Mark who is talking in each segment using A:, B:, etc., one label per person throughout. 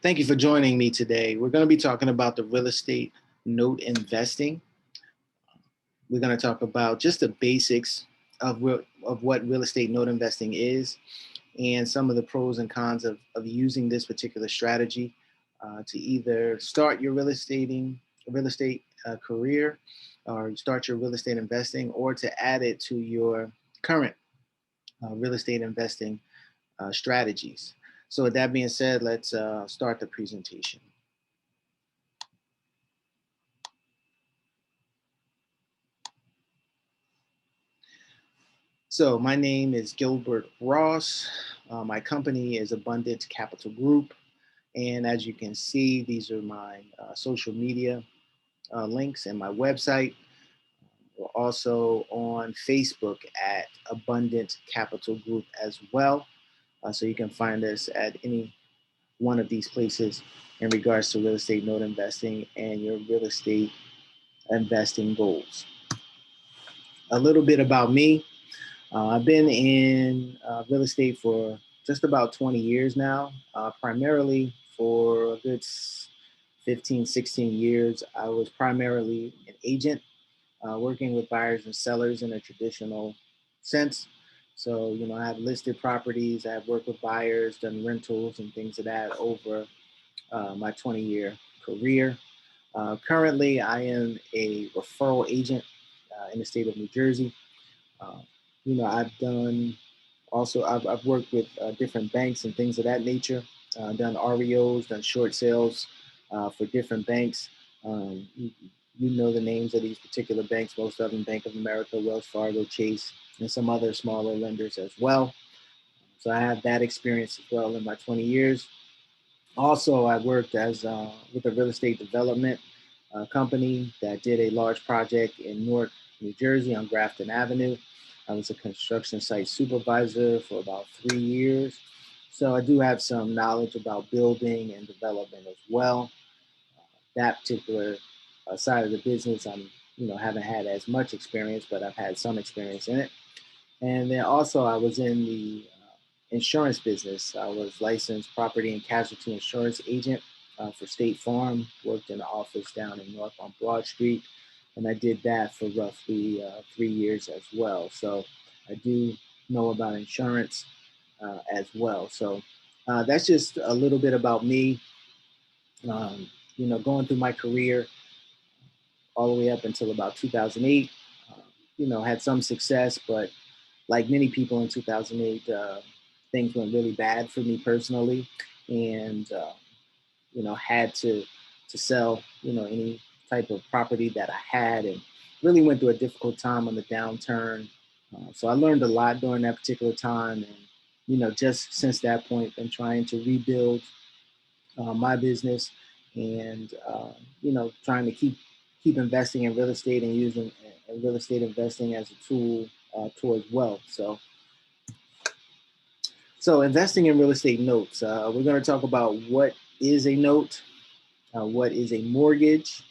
A: Thank you for joining me today. We're going to be talking about the real estate note investing. We're going to talk about just the basics of what real estate note investing is and some of the pros and cons of using this particular strategy to either start your real estate career or start your real estate investing or to add it to your current real estate investing strategies. So with that being said, let's start the presentation. So my name is Gilbert Ross. My company is Abundant Capital Group. And as you can see, these are my social media links and my website. We're also on Facebook at Abundant Capital Group as well. So you can find us at any one of these places in regards to real estate note investing and your real estate investing goals. A little bit about me. I've been in real estate for just about 20 years now, primarily for a good 15, 16 years. I was primarily an agent working with buyers and sellers in a traditional sense. So, I have listed properties, I have worked with buyers, done rentals and things of that over my 20-year career. Currently, I am a referral agent in the state of New Jersey. Uh, I've done also, I've worked with different banks and things of that nature, done REOs, done short sales for different banks. You know the names of these particular banks, most of them Bank of America, Wells Fargo, Chase, and some other smaller lenders as well. So I have that experience as well in my 20 years. Also, I worked as with a real estate development company that did a large project in Newark, New Jersey on Grafton Avenue. I was a construction site supervisor for about 3 years. So I do have some knowledge about building and development as well. That particular side of the business, haven't had as much experience, but I've had some experience in it. And then also I was in the insurance business. I was licensed property and casualty insurance agent for State Farm, worked in the office down in North on Broad Street, and I did that for roughly 3 years as well. So I do know about insurance as well. So that's just a little bit about me. Going through my career all the way up until about 2008, had some success, but like many people in 2008, things went really bad for me personally, and had to sell any type of property that I had, and really went through a difficult time on the downturn. So I learned a lot during that particular time, and just since that point, been trying to rebuild my business, and trying to keep investing in real estate and using real estate investing as a tool towards wealth. So investing in real estate notes. We're going to talk about what is a note, what is a mortgage,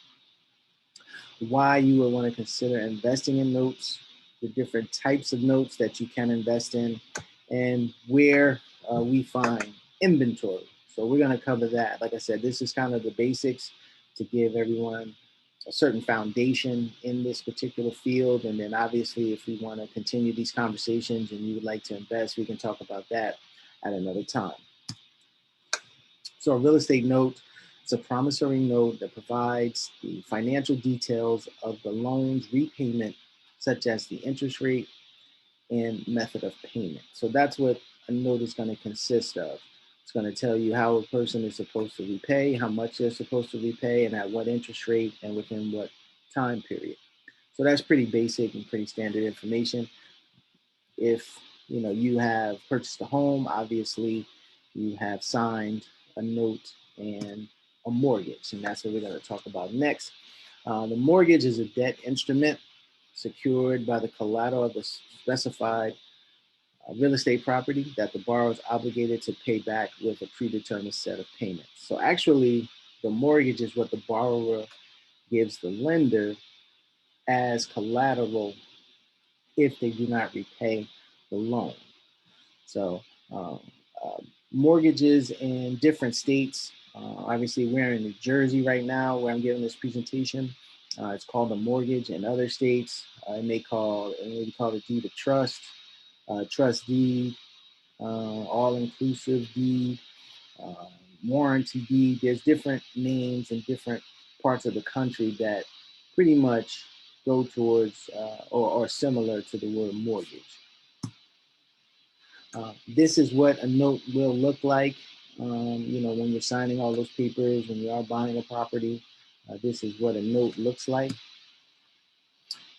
A: why you would want to consider investing in notes, the different types of notes that you can invest in, and where we find inventory. So we're going to cover that. Like I said, this is kind of the basics to give everyone a certain foundation in this particular field. And then obviously, if we want to continue these conversations and you would like to invest, we can talk about that at another time. So a real estate note, it's a promissory note that provides the financial details of the loan's repayment, such as the interest rate and method of payment. So that's what a note is going to consist of. It's going to tell you how a person is supposed to repay, how much they're supposed to repay, and at what interest rate and within what time period. So that's pretty basic and pretty standard information. If you have purchased a home, obviously you have signed a note and a mortgage, and that's what we're going to talk about next. The mortgage is a debt instrument secured by the collateral of the specified real estate property that the borrower is obligated to pay back with a predetermined set of payments. So actually, the mortgage is what the borrower gives the lender as collateral if they do not repay the loan. So mortgages in different states Obviously, we're in New Jersey right now where I'm giving this presentation. It's called a mortgage. In other states, it may be called a deed of trust, trust deed, all-inclusive deed, uh, warranty deed. There's different names in different parts of the country that pretty much go towards or similar to the word mortgage. This is what a note will look like. When you're signing all those papers, when you are buying a property, this is what a note looks like.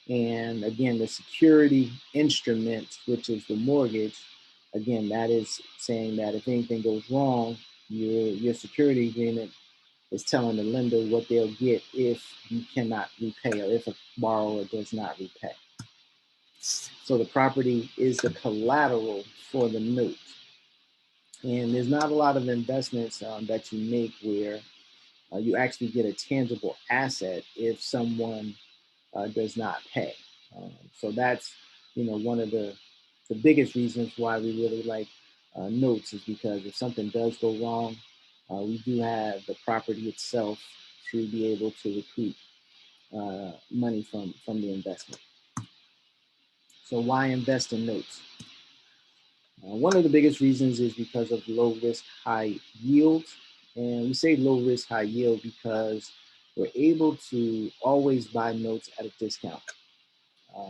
A: And again, the security instrument, which is the mortgage, again, that is saying that if anything goes wrong, your security agreement is telling the lender what they'll get if you cannot repay or if a borrower does not repay. So the property is the collateral for the note. And there's not a lot of investments that you make where you actually get a tangible asset if someone does not pay. So that's one of the biggest reasons why we really like notes is because if something does go wrong, we do have the property itself to be able to recoup money from the investment. So why invest in notes? One of the biggest reasons is because of low risk, high yield. And we say low risk, high yield because we're able to always buy notes at a discount.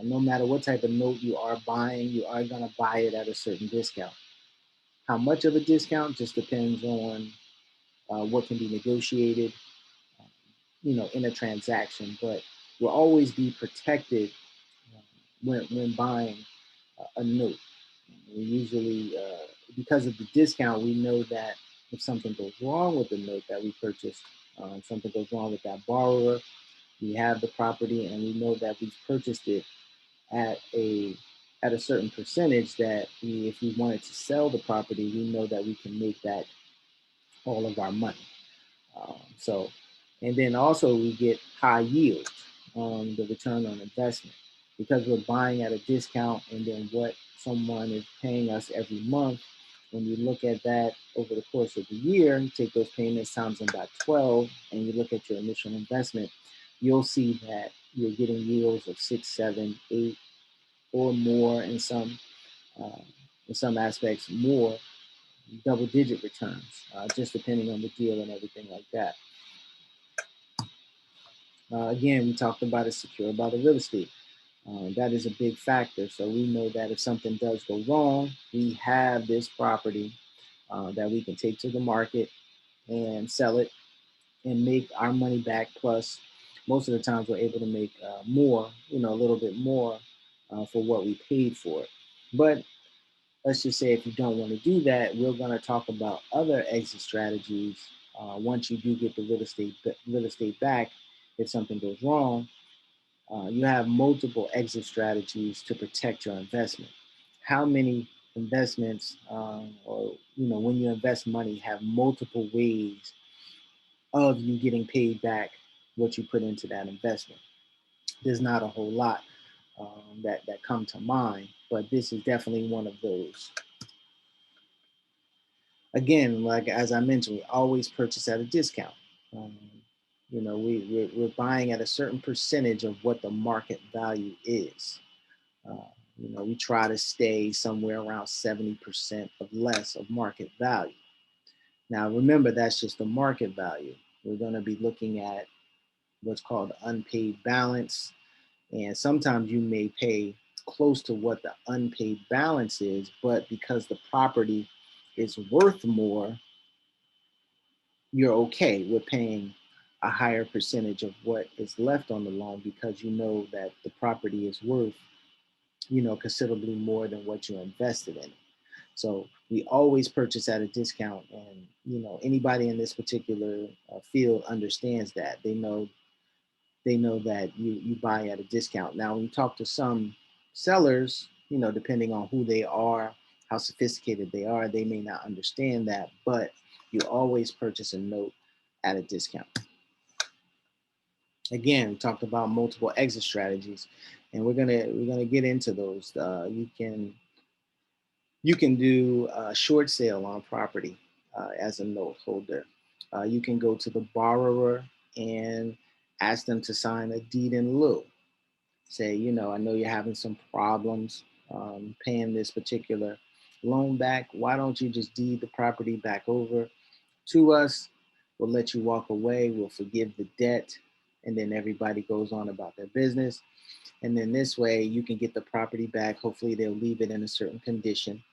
A: No matter what type of note you are buying, you are going to buy it at a certain discount. How much of a discount just depends on what can be negotiated, um, in a transaction. But will always be protected when buying a note. We usually, because of the discount, we know that if something goes wrong with the note that we purchased, something goes wrong with that borrower, we have the property and we know that we've purchased it at a at a certain percentage that if we wanted to sell the property, we know that we can make that all of our money. So, and then also we get high yield on the return on investment because we're buying at a discount, and then what someone is paying us every month. When you look at that over the course of the year, you take those payments times them by 12, and you look at your initial investment, you'll see that you're getting yields of 6, 7, 8, or more uh, in some aspects more double-digit returns, just depending on the deal and everything like that. Again, we talked about it secured by the real estate. That is a big factor. So we know that if something does go wrong, we have this property that we can take to the market and sell it and make our money back. Plus, most of the times we're able to make more, a little bit more for what we paid for it. But let's just say if you don't want to do that, we're going to talk about other exit strategies once you do get the real estate back. If something goes wrong, you have multiple exit strategies to protect your investment. How many investments, or when you invest money, have multiple ways of you getting paid back what you put into that investment? There's not a whole lot that come to mind, but this is definitely one of those. Again, like as I mentioned, we always purchase at a discount. Um, we're buying at a certain percentage of what the market value is. Uh, we try to stay somewhere around 70% of less of market value. Now, remember, that's just the market value. We're going to be looking at what's called unpaid balance. And sometimes you may pay close to what the unpaid balance is, but because the property is worth more, you're okay with paying a higher percentage of what is left on the loan because you know that the property is worth, considerably more than what you invested in it. So we always purchase at a discount, and anybody in this particular field understands that. They know that you buy at a discount. Now, when you talk to some sellers, depending on who they are, how sophisticated they are, they may not understand that, but you always purchase a note at a discount. Again, we talked about multiple exit strategies, and we're gonna get into those. You can do a short sale on property as a note holder. You can go to the borrower and ask them to sign a deed in lieu. Say, I know you're having some problems paying this particular loan back. Why don't you just deed the property back over to us? We'll let you walk away. We'll forgive the debt. And then everybody goes on about their business. And then this way you can get the property back. Hopefully they'll leave it in a certain condition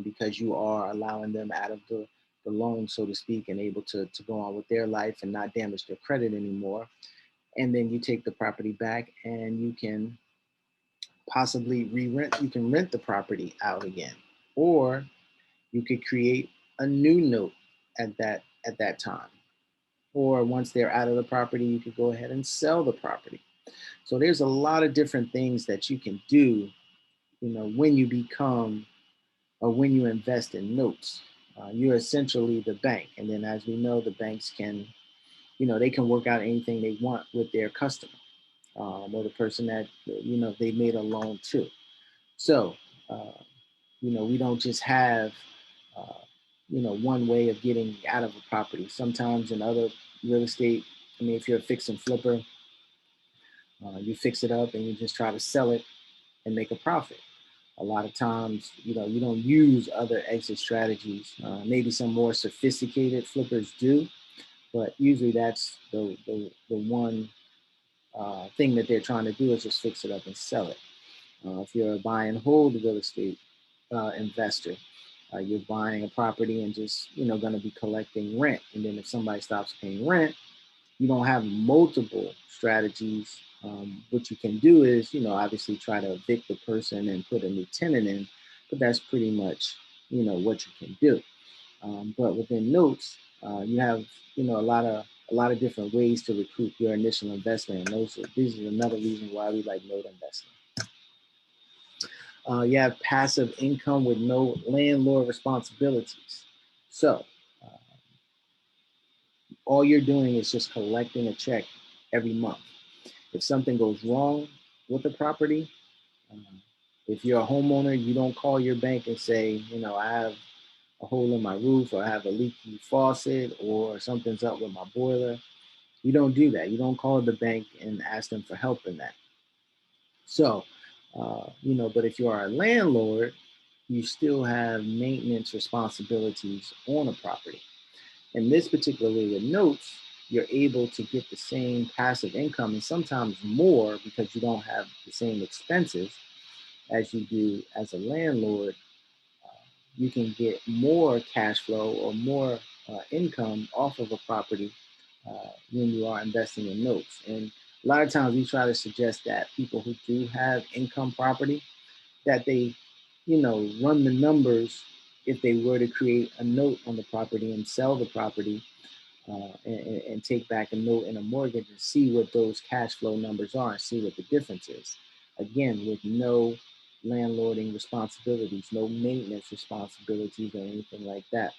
A: because you are allowing them out of the loan, so to speak, and able to go on with their life and not damage their credit anymore. And then you take the property back and you can possibly re-rent. You can rent the property out again, or you could create a new note at that time. Or once they're out of the property, you could go ahead and sell the property. So there's a lot of different things that you can do, when you become or when you invest in notes. You're essentially the bank. And then as we know, the banks can, they can work out anything they want with their customer or the person that, they made a loan to. So, uh, we don't just have, uh, one way of getting out of a property. Sometimes in other real estate, I mean, if you're a fix and flipper, you fix it up and you just try to sell it and make a profit. A lot of times, you don't use other exit strategies. Maybe some more sophisticated flippers do, but usually that's the one thing that they're trying to do is just fix it up and sell it. If you're a buy and hold real estate investor, you're buying a property and just going to be collecting rent. And then if somebody stops paying rent, you don't have multiple strategies. What you can do is, obviously try to evict the person and put a new tenant in, but that's pretty much, what you can do. But within notes, you have, a lot of different ways to recoup your initial investment, and these are another reason why we like note investing. You have passive income with no landlord responsibilities. So uh, all you're doing is just collecting a check every month. If something goes wrong with the property, uh, if you're a homeowner, you don't call your bank and say, I have a hole in my roof, or I have a leaky faucet, or something's up with my boiler. You don't do that. You don't call the bank and ask them for help in that. So, but if you are a landlord, you still have maintenance responsibilities on a property. In this particular way with notes, you're able to get the same passive income and sometimes more because you don't have the same expenses as you do as a landlord. You can get more cash flow or more income off of a property when you are investing in notes. And a lot of times we try to suggest that people who do have income property, that they, run the numbers if they were to create a note on the property and sell the property and take back a note and a mortgage and see what those cash flow numbers are and see what the difference is. Again, with no landlording responsibilities, no maintenance responsibilities, or anything like that.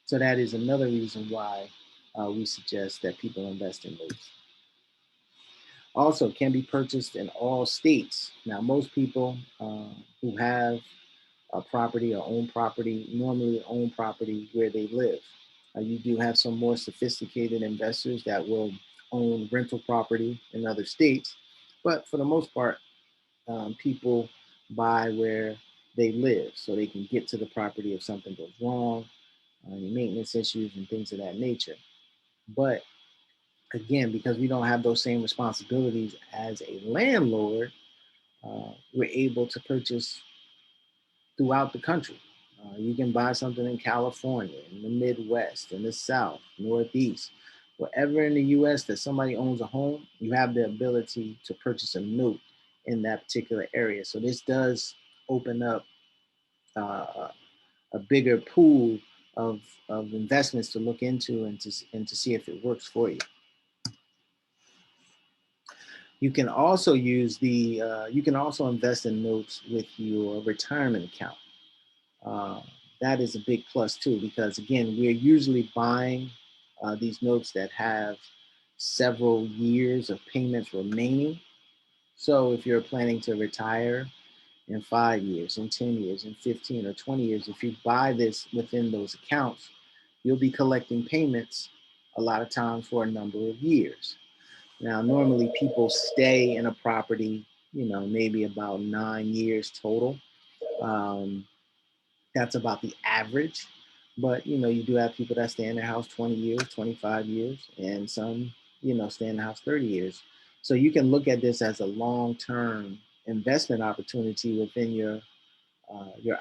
A: So that is another reason why we suggest that people invest in notes. Also, can be purchased in all states. Now, most people who have a property or own property normally own property where they live. You do have some more sophisticated investors that will own rental property in other states, but for the most part, people buy where they live so they can get to the property if something goes wrong, maintenance issues, and things of that nature. But again, because we don't have those same responsibilities as a landlord, we're able to purchase throughout the country. You can buy something in California, in the Midwest, in the South, Northeast, wherever in the US that somebody owns a home, you have the ability to purchase a note in that particular area. So this does open up a bigger pool of investments to look into and to see if it works for you. You can also invest in notes with your retirement account. Uh, that is a big plus too, because again, we're usually buying these notes that have several years of payments remaining. So if you're planning to retire in 5 years, in 10 years, in 15 or 20 years, if you buy this within those accounts, you'll be collecting payments a lot of times for a number of years. Now, normally people stay in a property, maybe about 9 years total. Um, that's about the average. But, you do have people that stay in their house 20 years, 25 years, and some, stay in the house 30 years. So you can look at this as a long-term investment opportunity within your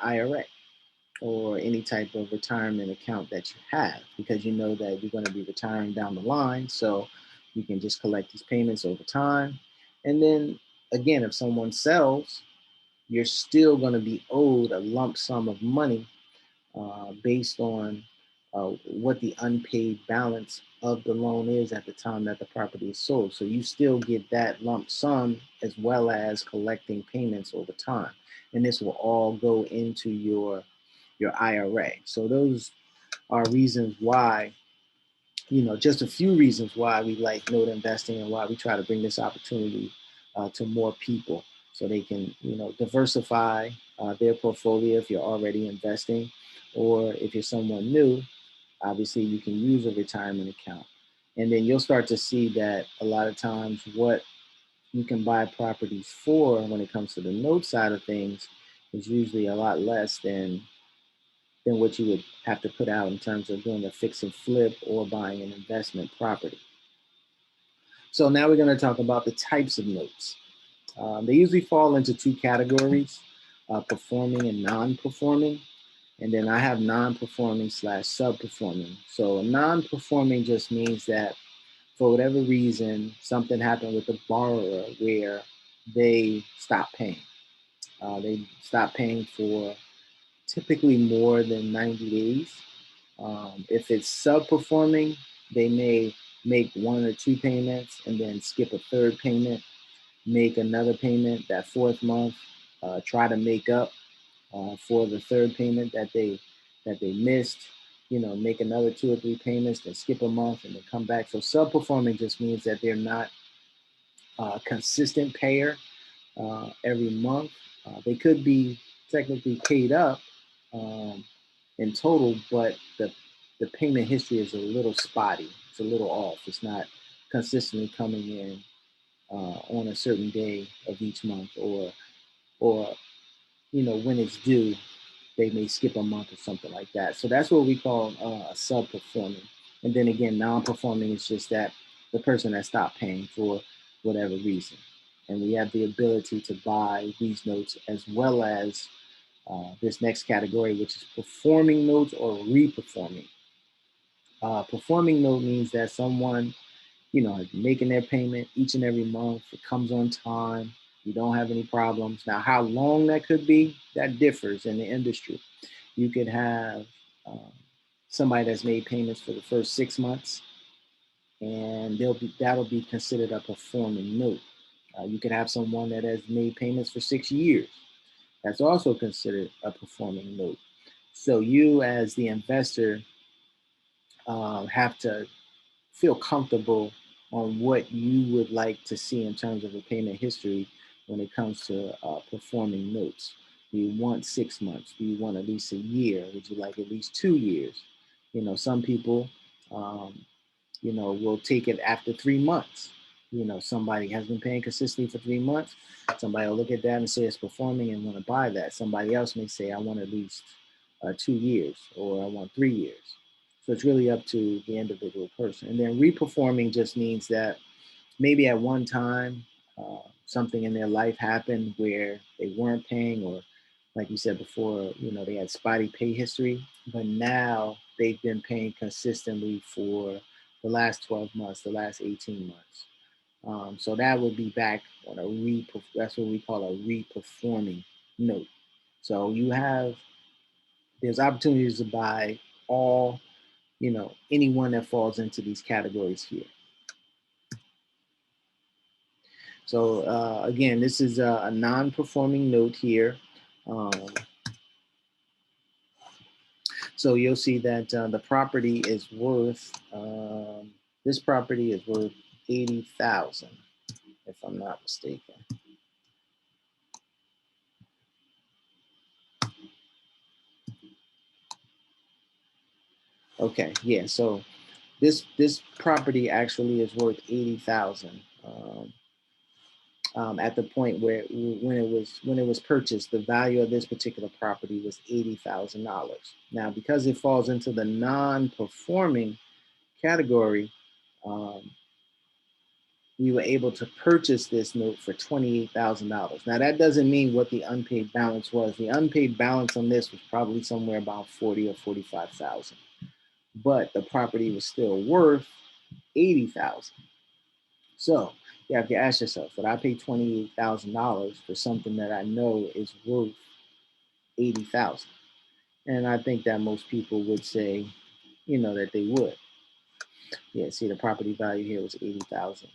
A: IRA or any type of retirement account that you have, because you know that you're going to be retiring down the line. So you can just collect these payments over time. And then again, if someone sells, you're still going to be owed a lump sum of money based on what the unpaid balance of the loan is at the time that the property is sold. So you still get that lump sum as well as collecting payments over time. And this will all go into your IRA. So those are reasons why, just a few reasons why we like note investing and why we try to bring this opportunity to more people so they can, diversify their portfolio if you're already investing, or if you're someone new, obviously you can use a retirement account. And then you'll start to see that a lot of times what you can buy properties for when it comes to the note side of things is usually a lot less than what you would have to put out in terms of doing a fix and flip or buying an investment property. So now we're going to talk about the types of notes. They usually fall into two categories, performing and non-performing. And then I have non-performing / sub-performing. So non-performing just means that for whatever reason, something happened with the borrower where they stopped paying. They stopped paying for typically more than 90 days. If it's sub-performing, they may make one or two payments and then skip a third payment, make another payment that fourth month, try to make up for the third payment that they missed. Make another 2 or 3 payments, then skip a month and then come back. So sub-performing just means that they're not a consistent payer every month. They could be technically paid up in total, but the payment history is a little spotty. It's a little off. It's not consistently coming in on a certain day of each month, or when it's due, they may skip a month or something like that. So that's what we call a sub-performing. And then again, non-performing is just that the person that stopped paying for whatever reason. And we have the ability to buy these notes as well as this next category, which is performing notes or reperforming. Performing note means that someone, is making their payment each and every month. It comes on time. You don't have any problems. Now, how long that could be, that differs in the industry. You could have um, somebody that's made payments for the first 6 months, and that'll be considered a performing note. You could have someone that has made payments for 6 years. That's also considered a performing note. So you, as the investor, have to feel comfortable on what you would like to see in terms of a payment history when it comes to performing notes. Do you want 6 months? Do you want at least a year? Would you like at least 2 years? Some people, um, will take it after 3 months. Somebody has been paying consistently for 3 months. Somebody will look at that and say it's performing and want to buy that. Somebody else may say, I want at least 2 years, or I want 3 years. So it's really up to the individual person. And then reperforming just means that maybe at one time something in their life happened where they weren't paying, or like you said before, they had spotty pay history, but now they've been paying consistently for the last 12 months, the last 18 months. So that would be back on that's what we call a reperforming note. So there's opportunities to buy all, anyone that falls into these categories here. So again, this is a non-performing note here. So you'll see that the property is worth, this property is worth 80,000, if I'm not mistaken. Okay, yeah. So this property actually is worth 80,000. At the point where when it was purchased, the value of this particular property was $80,000. Now, because it falls into the non-performing category, um, we were able to purchase this note for $28,000. Now, that doesn't mean what the unpaid balance was. The unpaid balance on this was probably somewhere about 40 or 45,000, but the property was still worth 80,000. So you have to ask yourself, would I pay $28,000 for something that I know is worth 80,000? And I think that most people would say, that they would. Yeah, see, the property value here was 80,000,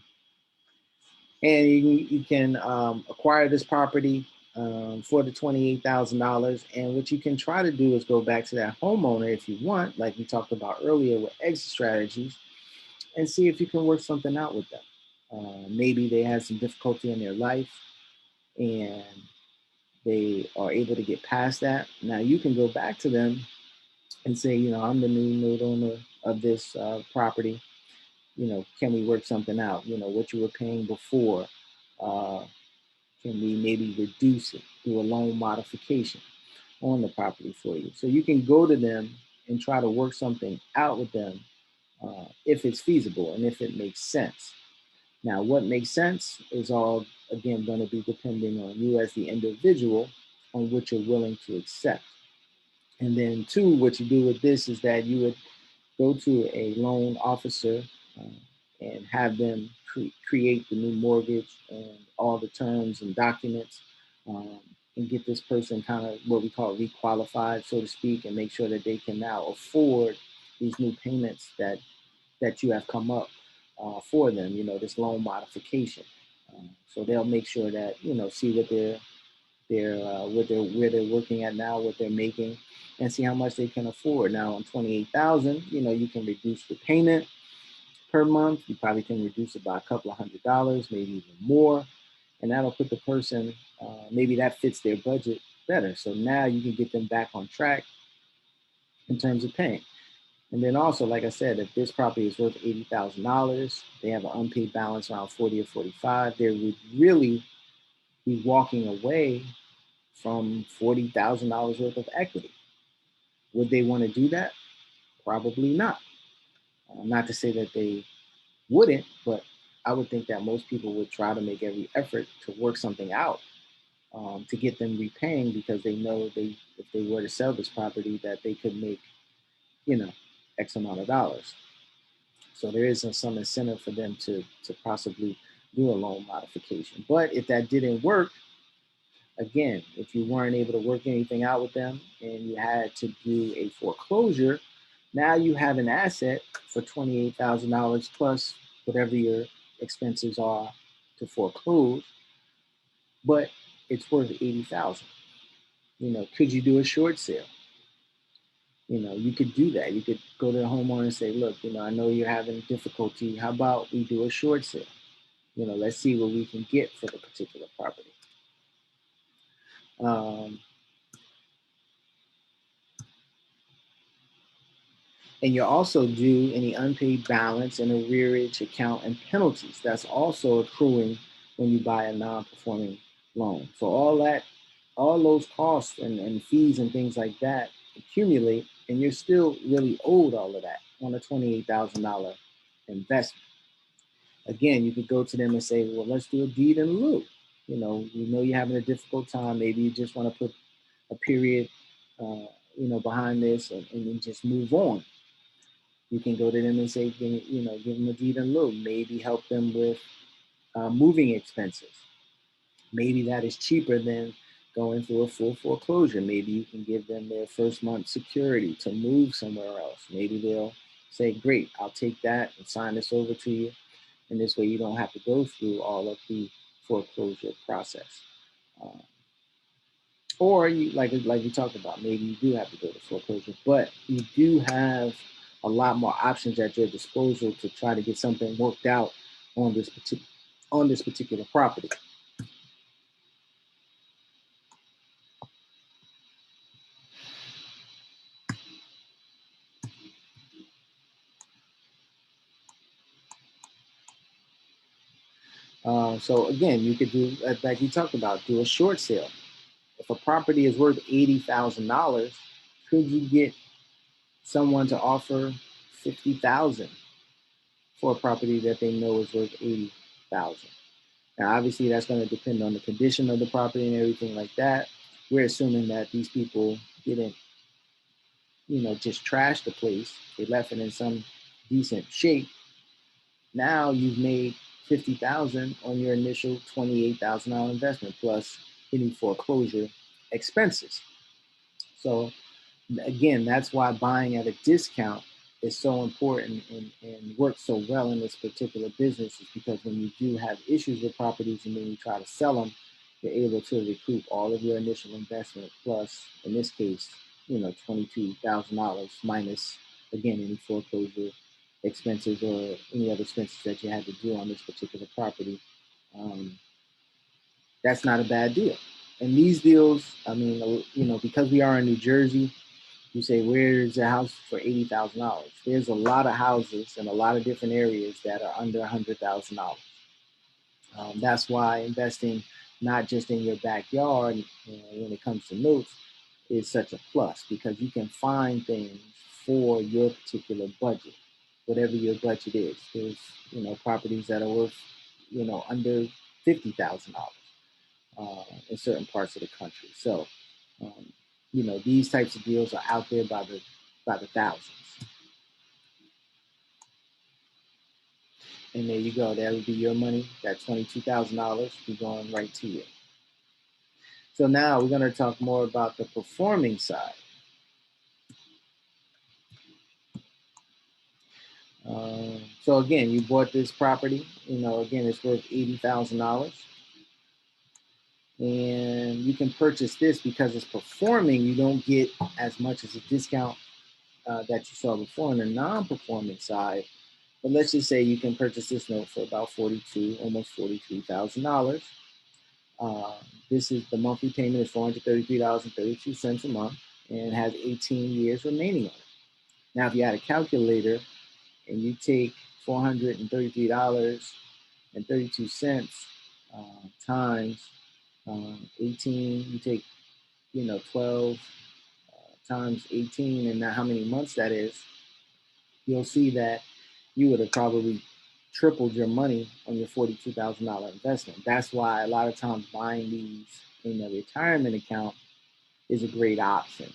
A: and you can acquire this property for the $28,000. And what you can try to do is go back to that homeowner if you want, like we talked about earlier with exit strategies, and see if you can work something out with them. Maybe they had some difficulty in their life and they are able to get past that. Now you can go back to them and say, I'm the new note owner of this property. Can we work something out? What you were paying before. Uh, can we maybe reduce it, do a loan modification on the property for you? So you can go to them and try to work something out with them if it's feasible and if it makes sense. Now, what makes sense is all, again, going to be depending on you as the individual on what you're willing to accept. And then, two, what you do with this is that you would go to a loan officer uh, and have them create the new mortgage and all the terms and documents, um, and get this person kind of what we call requalified, so to speak, and make sure that they can now afford these new payments that you have come up for them. This loan modification. So they'll make sure that see what they're where they're working at now, what they're making, and see how much they can afford. Now on 28,000, you can reduce the payment per month. You probably can reduce it by a couple of $100, maybe even more, and that'll put the person maybe that fits their budget better. So now you can get them back on track in terms of paying. And then also, like I said, if this property is worth $80,000, they have an unpaid balance around 40 or 45, they would really be walking away from $40,000 worth of equity. Would they want to do that? Probably not. Not to say that they wouldn't, but I would think that most people would try to make every effort to work something out to get them repaying, because they know if they were to sell this property that they could make, you know, X amount of dollars. So there isn't some incentive for them to possibly do a loan modification. But if that didn't work, again, if you weren't able to work anything out with them and you had to do a foreclosure, now you have an asset for $28,000 plus whatever your expenses are to foreclose, but it's worth 80,000. Could you do a short sale? You could do that. You could go to the homeowner and say, look, I know you're having difficulty. How about we do a short sale? Let's see what we can get for the particular property. Um, and you're also due any unpaid balance and arrearage account and penalties. That's also accruing when you buy a non-performing loan. So all those costs and fees and things like that accumulate, and you're still really owed all of that on a $28,000 investment. Again, you could go to them and say, well, let's do a deed in lieu. You're having a difficult time. Maybe you just want to put a period, uh, behind this and then just move on. You can go to them and say, give them a deed in lieu. Maybe help them with moving expenses. Maybe that is cheaper than going through a full foreclosure. Maybe you can give them their first month security to move somewhere else. Maybe they'll say, great, I'll take that and sign this over to you. And this way you don't have to go through all of the foreclosure process. Uh, or you like we talked about, maybe you do have to go to foreclosure, but you do have a lot more options at your disposal to try to get something worked out on this particular property. So again, you could do, like we talked about, do a short sale. If a property is worth $80,000, could you get someone to offer 50,000 for a property that they know is worth 80,000? Now, obviously, that's going to depend on the condition of the property and everything like that. We're assuming that these people didn't, just trash the place. They left it in some decent shape. Now you've made 50,000 on your initial $28,000 investment plus any foreclosure expenses. So again, that's why buying at a discount is so important and works so well in this particular business, is because when you do have issues with properties and then you try to sell them, you're able to recoup all of your initial investment plus, in this case, $22,000 minus, again, any foreclosure expenses or any other expenses that you had to do on this particular property. Um, that's not a bad deal. And these deals, I mean, because we are in New Jersey, you say, where's a house for $80,000? There's a lot of houses in a lot of different areas that are under $100,000. That's why investing not just in your backyard, when it comes to notes, is such a plus, because you can find things for your particular budget, whatever your budget is. There's properties that are worth under $50,000 in certain parts of the country. So um, these types of deals are out there by the thousands. And there you go. That would be your money. That $22,000 be going right to you. So now we're going to talk more about the performing side. So again, you bought this property. Again, it's worth $80,000, and you can purchase this because it's performing. You don't get as much as a discount that you saw before on the non-performing side. But let's just say you can purchase this note for about almost $43,000. Uh, this is the monthly payment is $433.32 a month, and has 18 years remaining on it. Now, if you had a calculator and you take $433.32 times 18, you take 12 times 18, and now how many months that is, you'll see that you would have probably tripled your money on your $42,000 investment. That's why a lot of times buying these in a retirement account is a great option.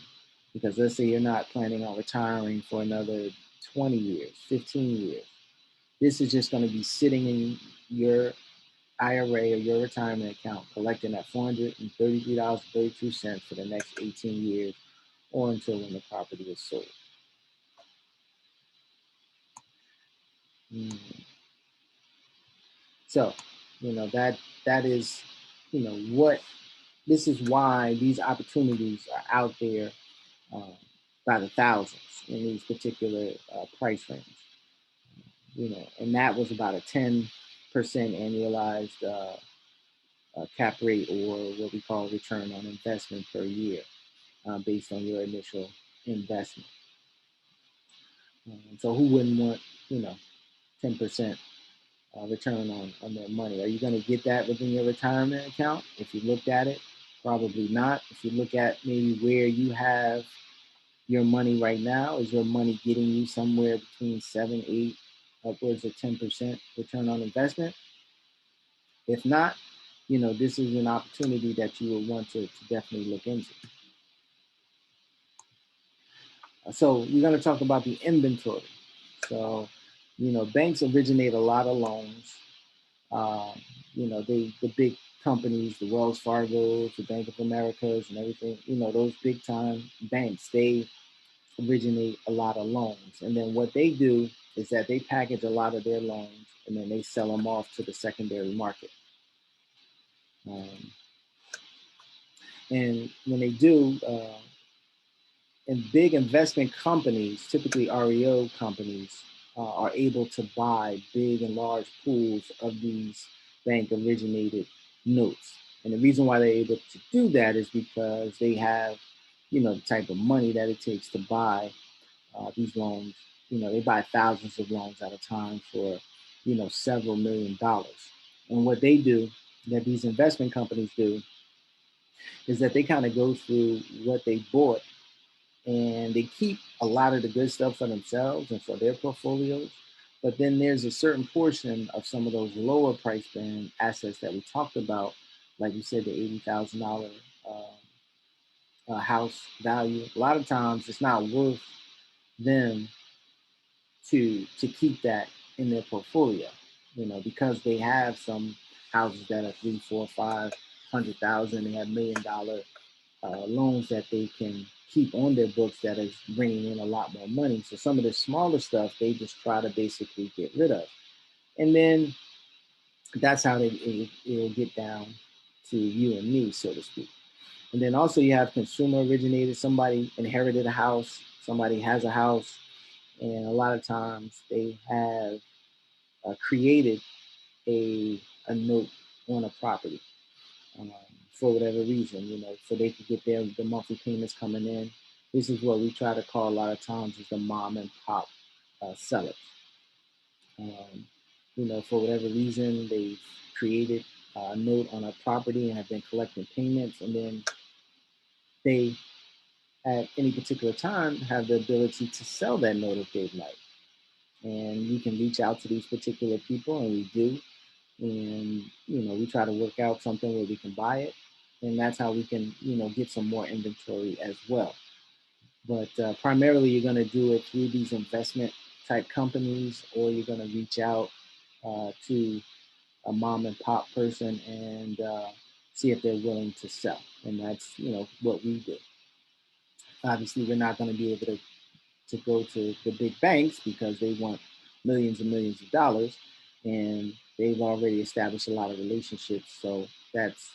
A: Because let's say you're not planning on retiring for another 20 years, 15 years. This is just going to be sitting in your IRA or your retirement account, collecting that $433.32 for the next 18 years, or until when the property is sold. Mm. So, that is, what this is why these opportunities are out there uh, by the thousands in these particular price range. And that was about a 10% annualized cap rate, or what we call return on investment per year, based on your initial investment. So who wouldn't want, 10% return on their money? Are you going to get that within your retirement account? If you looked at it, probably not. If you look at maybe where you have your money right now, is your money getting you somewhere between 7, 8, upwards of 10% return on investment? If not, this is an opportunity that you would want to definitely look into. So we're going to talk about the inventory. So, banks originate a lot of loans. Um, the big companies, the Wells Fargo's, the Bank of America's, and everything. Those big time banks, they originate a lot of loans, and then what they do is that they package a lot of their loans and then they sell them off to the secondary market. Um, and when they do, and big investment companies, typically REO companies, are able to buy big and large pools of these bank originated notes. And the reason why they're able to do that is because they have, the type of money that it takes to buy these loans. They buy thousands of loans at a time for, several $1 million. And what they do, that these investment companies do, is that they kind of go through what they bought and they keep a lot of the good stuff for themselves and for their portfolios. But then there's a certain portion of some of those lower price band assets that we talked about, like you said, the $80,000 house value. A lot of times it's not worth them to keep that in their portfolio, because they have some houses that are three, four, 500,000. They have $1 million loans that they can keep on their books that is bringing in a lot more money. So some of the smaller stuff they just try to basically get rid of, and then that's how it'll get down to you and me, so to speak. And then also you have consumer originated. Somebody inherited a house, somebody has a house, and a lot of times they have created a note on a property, um, for whatever reason, so they could get the monthly payments coming in. This is what we try to call a lot of times is the mom and pop sellers. Um, for whatever reason, they've created a note on a property and have been collecting payments, and then they, at any particular time, have the ability to sell that note if they'd like. And you can reach out to these particular people, and we do. And we try to work out something where we can buy it, and that's how we can get some more inventory as well. But primarily you're going to do it through these investment type companies, or you're going to reach out to a mom and pop person and see if they're willing to sell, and that's what we do. Obviously we're not going to be able to go to the big banks because they want millions and millions of dollars, and they've already established a lot of relationships. So that's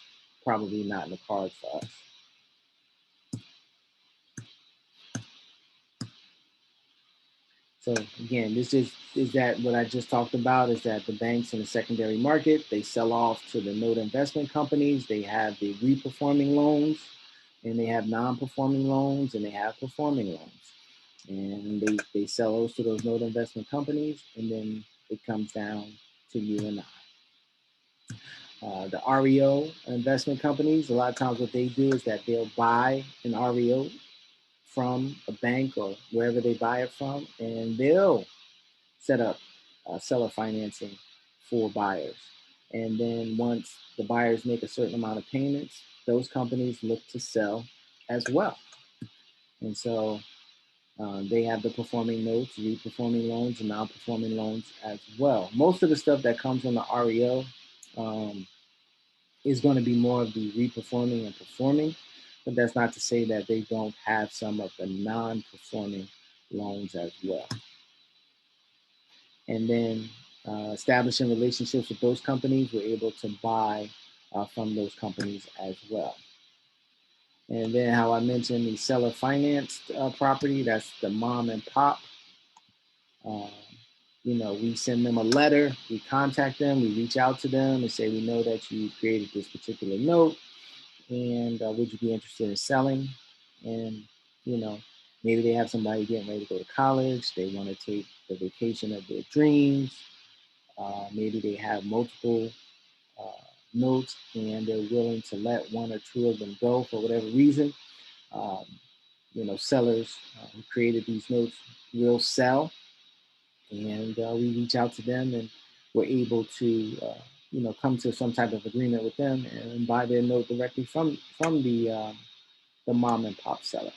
A: probably not in the cards for us. So again, this is that what I just talked about is that the banks in the secondary market, they sell off to the note investment companies. They have the reperforming loans, and they have non-performing loans, and they have performing loans. And they sell those to those note investment companies, and then it comes down to you and I. The REO investment companies, a lot of times what they do is that they'll buy an REO from a bank or wherever they buy it from, and they'll set up seller financing for buyers. And then once the buyers make a certain amount of payments, those companies look to sell as well. And so they have the performing notes, reperforming loans, and non-performing loans as well. Most of the stuff that comes from the REO is going to be more of the reperforming and performing, but that's not to say that they don't have some of the non-performing loans as well. And then establishing relationships with those companies, we're able to buy from those companies as well. And then how I mentioned the seller financed property, that's the mom and pop. Um, we send them a letter, we contact them, we reach out to them and say, we know that you created this particular note, and would you be interested in selling? And, you know, maybe they have somebody getting ready to go to college, they want to take the vacation of their dreams. Maybe they have multiple uh, notes and they're willing to let one or two of them go for whatever reason. Um, sellers who created these notes will sell, and we reach out to them, and we're able to come to some type of agreement with them and buy their note directly from the mom and pop seller.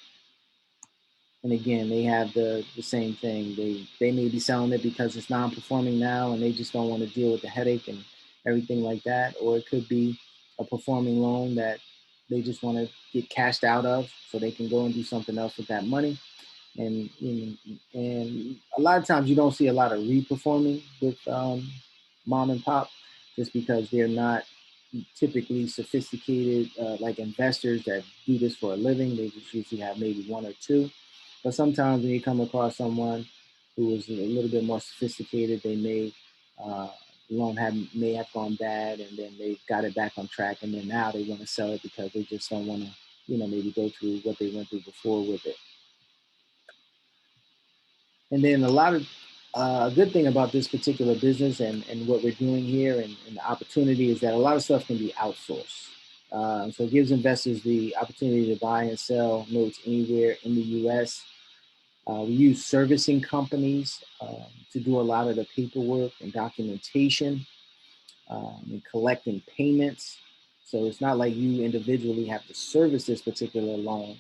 A: And again, they have the same thing. They may be selling it because it's non-performing now and they just don't want to deal with the headache and everything like that. Or it could be a performing loan that they just want to get cashed out of so they can go and do something else with that money. And a lot of times you don't see a lot of reperforming with mom and pop, just because they're not typically sophisticated like investors that do this for a living. They just usually have maybe one or two. But sometimes when you come across someone who is a little bit more sophisticated, they uh, loan may have gone bad, and then they got it back on track, and then now they want to sell it because they just don't want to, maybe go through what they went through before with it. And then A good thing about this particular business and what we're doing here and the opportunity is that a lot of stuff can be outsourced. So it gives investors the opportunity to buy and sell notes anywhere in the US. We use servicing companies to do a lot of the paperwork and documentation and collecting payments. So it's not like you individually have to service this particular loan.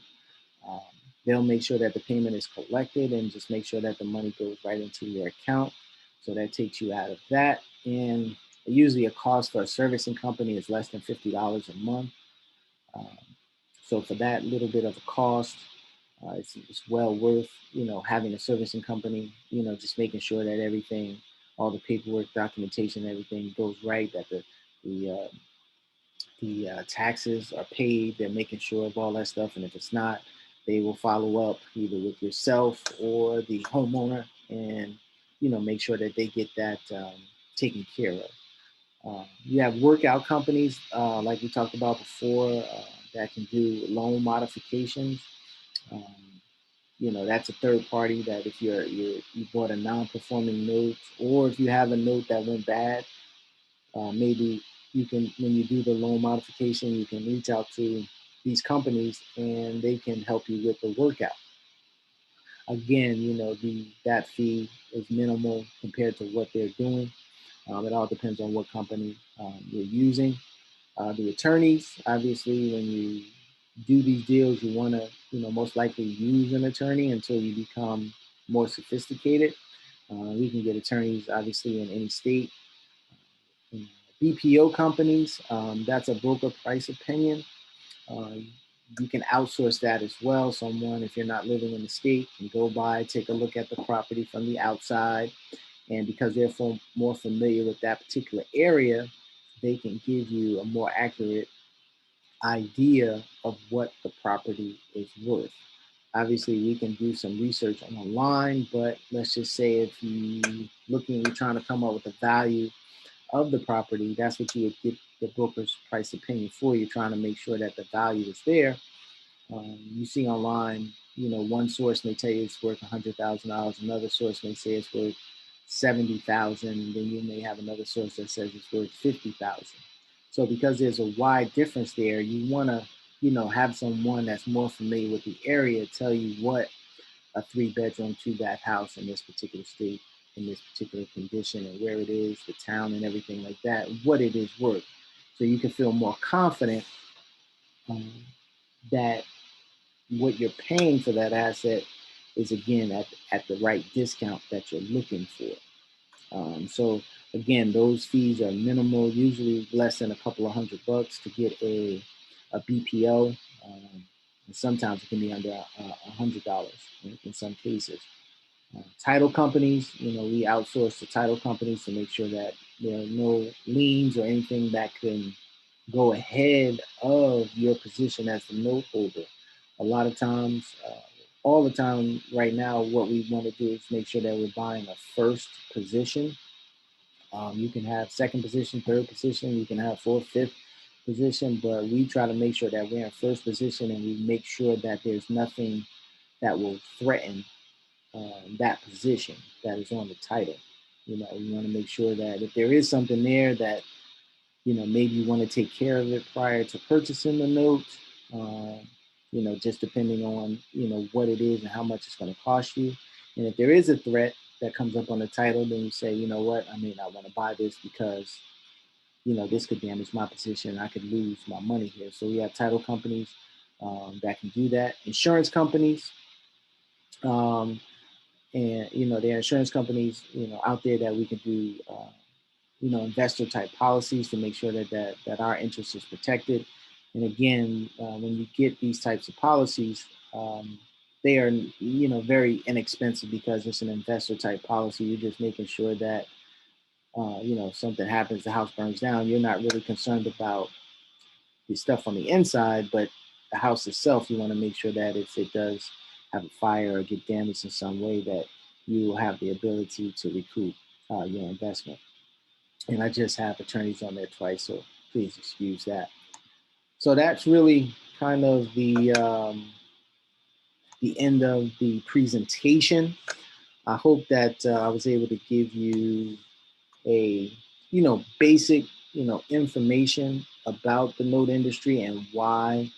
A: Um, they'll make sure that the payment is collected and just make sure that the money goes right into your account. So that takes you out of that. And usually a cost for a servicing company is less than $50 a month. Um, so for that little bit of a cost, it's well worth, having a servicing company, just making sure that everything, all the paperwork, documentation, everything goes right, that the, uh, the taxes are paid. They're making sure of all that stuff. And if it's not, they will follow up either with yourself or the homeowner and, make sure that they get that taken care of. You have workout companies, like we talked about before, that can do loan modifications. Um, that's a third party that if you bought a non-performing note, or if you have a note that went bad, maybe you can, when you do the loan modification, you can reach out to these companies and they can help you with the workout. Again, that fee is minimal compared to what they're doing. It all depends on what company you're using. The attorneys, obviously, when you do these deals, you want to, most likely use an attorney until you become more sophisticated. We can get attorneys, obviously, in any state. BPO companies, that's a broker price opinion. Uh, you can outsource that as well. Someone, if you're not living in the state, can go by, take a look at the property from the outside, and because they're more familiar with that particular area, they can give you a more accurate idea of what the property is worth. Obviously, we can do some research online, but let's just say if you're trying to come up with a value of the property, that's what you would get the broker's price opinion for. You're trying to make sure that the value is there. You see online, one source may tell you it's worth $100,000. Another source may say it's worth 70,000. Then you may have another source that says it's worth 50,000. So because there's a wide difference there, you want to, have someone that's more familiar with the area tell you what a 3-bedroom, 2-bath house in this particular state, in this particular condition, and where it is, the town, and everything like that, what it is worth. So you can feel more confident um, that what you're paying for that asset is again at the right discount that you're looking for. So again, those fees are minimal, usually less than a couple of $100 to get a BPO. And sometimes it can be under $100 in some cases. Title companies, we outsource to title companies to make sure that there are no liens or anything that can go ahead of your position as the note holder. A lot of times, all the time right now, what we want to do is make sure that we're buying a first position. You can have second position, third position, you can have fourth, fifth position, but we try to make sure that we're in first position and we make sure that there's nothing that will threaten that position that is on the title. You want to make sure that if there is something there that, maybe you want to take care of it prior to purchasing the note, uh, just depending on, what it is and how much it's going to cost you. And if there is a threat that comes up on the title, then you say, you know what, I mean, I want to buy this because, this could damage my position. I could lose my money here. So we have title companies that can do that. Insurance companies, um, and there are insurance companies out there that we can do investor type policies to make sure that our interest is protected. And again, when you get these types of policies, they are very inexpensive because it's an investor type policy. You're just making sure that if something happens, the house burns down. You're not really concerned about the stuff on the inside, but the house itself, you want to make sure that if it does have a fire or get damaged in some way, that you will have the ability to recoup your investment. And I just have attorneys on there twice, so please excuse that. So that's really kind of the end of the presentation. I hope that I was able to give you a, basic, information about the note industry and why,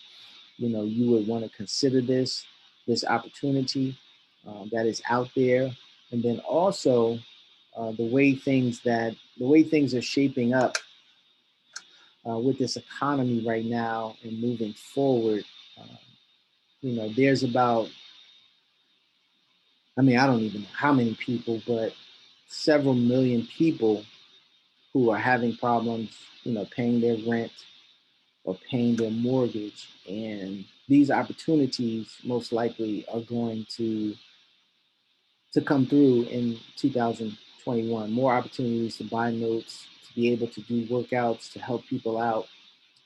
A: you would want to consider this opportunity that is out there. And then also the way things are shaping up with this economy right now and moving forward. Uh, there's about, I mean, I don't even know how many people, but several million people who are having problems, paying their rent or paying their mortgage. And these opportunities most likely are going to come through in 2021. More opportunities to buy notes, to be able to do workouts, to help people out,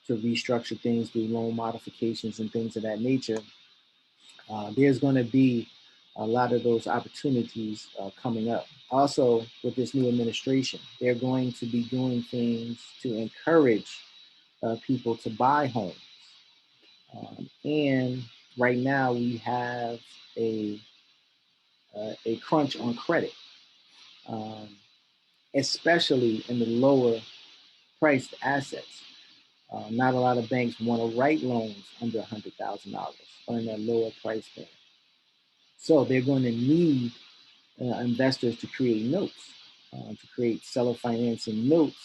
A: to restructure things, do loan modifications and things of that nature. There's going to be a lot of those opportunities coming up. Also, with this new administration, they're going to be doing things to encourage people to buy homes. And right now, we have a, a crunch on credit, um, especially in the lower priced assets. Not a lot of banks want to write loans under $100,000 or in that lower price band. So they're going to need investors to create notes, to create seller financing notes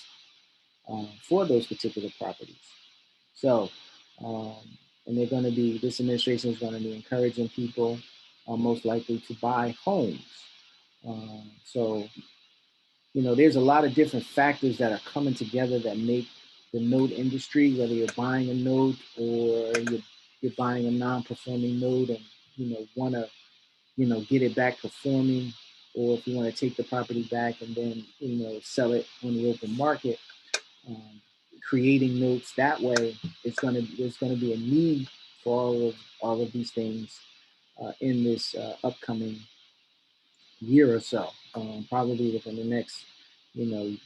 A: for those particular properties. So, um, and they're going to be, this administration is going to be encouraging people most likely to buy homes. So, there's a lot of different factors that are coming together that make the note industry, whether you're buying a note or you're buying a non-performing note and, want to get it back performing, or if you want to take the property back and then, sell it on the open market, um, creating notes that way, there's going to be a need for all of these things in this upcoming year or so, probably within the next, 1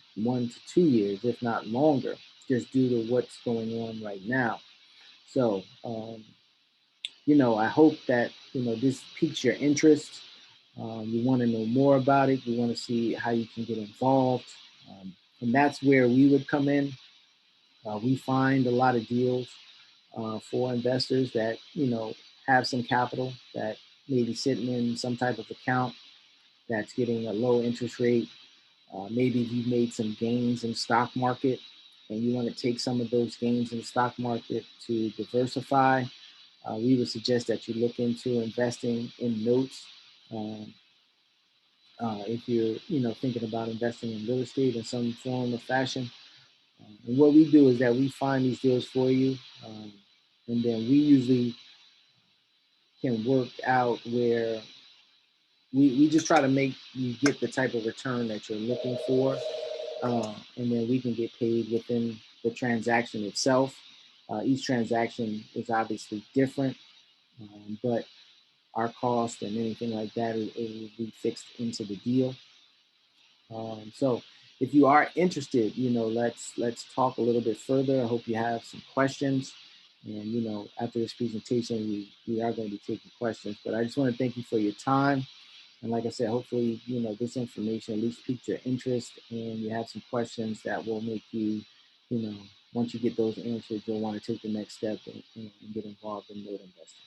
A: to 2 years, if not longer, just due to what's going on right now. So, I hope that this piques your interest. You want to know more about it. You want to see how you can get involved, and that's where we would come in. We find a lot of deals for investors that have some capital that may be sitting in some type of account that's getting a low interest rate. Maybe if you've made some gains in the stock market and you want to take some of those gains in the stock market to diversify, we would suggest that you look into investing in notes. Um, if you're, thinking about investing in real estate in some form or fashion. And what we do is that we find these deals for you, and then we usually can work out where we just try to make you get the type of return that you're looking for, and then we can get paid within the transaction itself. Each transaction is obviously different, but our cost and anything like that it will be fixed into the deal. So if you are interested, let's talk a little bit further. I hope you have some questions. And after this presentation, we are going to be taking questions. But I just want to thank you for your time. And like I said, hopefully, this information at least piqued your interest and you have some questions that will make you, you know, once you get those answered, you'll want to take the next step and get involved in note investing.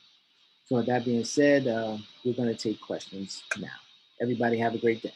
A: So with that being said, we're going to take questions now. Everybody have a great day.